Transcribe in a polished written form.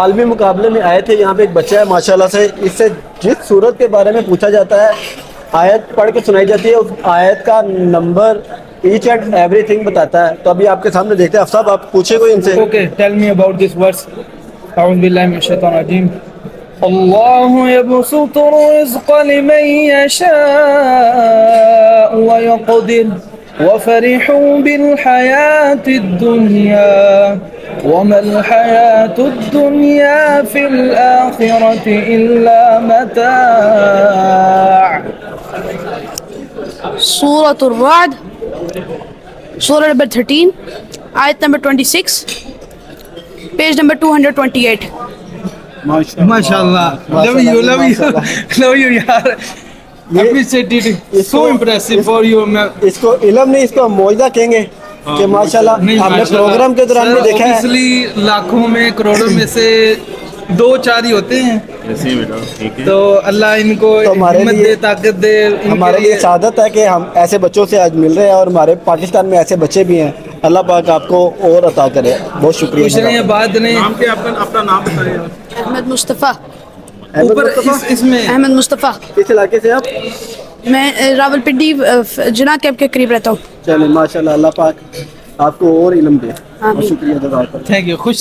عالمی مقابلے میں آئے تھے، یہاں پہ ایک بچہ ہے ماشاءاللہ سے، اس سے جس صورت کے بارے میں پوچھا جاتا ہے آیت پڑھ کے سنائی جاتی ہے، اس آیت کا نمبر ایچ اینڈ ایوری تھنگ بتاتا ہے. تو ابھی آپ کے سامنے دیکھتے ہیں. افصاح آپ پوچھے کوئی ان سے. Okay, tell me about this verse. أعوذ بالله من الشيطان الرجيم. الله يبسط الرزق لمن يشاء ويقدر وفرحوا بالحياة الدنيا وما الحياة الدنيا في الآخرة إلا متاع. Surah Al-Ra'd, Surah number 13, Ayat number 26, page number 228. MashaAllah. Love you, love you, love you, yaar. Appreciate it. So impressive for you. اس کو علم نہیں، اس کو موجزہ کہیں گے کہ ماشاءاللہ ہم نے پروگرام کے دوران بھی دیکھا ہے. Obviously لاکھوں میں کروڑوں میں سے دو چار ہی ہوتے ہیں، تو اللہ ان کو ہمت دے، طاقت دے. ہمارے لیے سعادت ہے کہ ہم ایسے بچوں سے آج مل رہے ہیں، اور ہمارے پاکستان میں ایسے بچے بھی ہیں. اللہ پاک آپ کو اور عطا کرے. بہت شکریہ. کچھ نہیں بات نہیں. اپنا نام بتائیے. احمد مصطفیٰ. اوپر اس میں احمد مصطفیٰ. کس علاقے سے آپ؟ میں راول پنڈی جناح کیمپ کے قریب رہتا ہوں. چلیں ماشاءاللہ، اللہ پاک آپ کو اور علم دے. بہت شکریہ. Thank you. خوش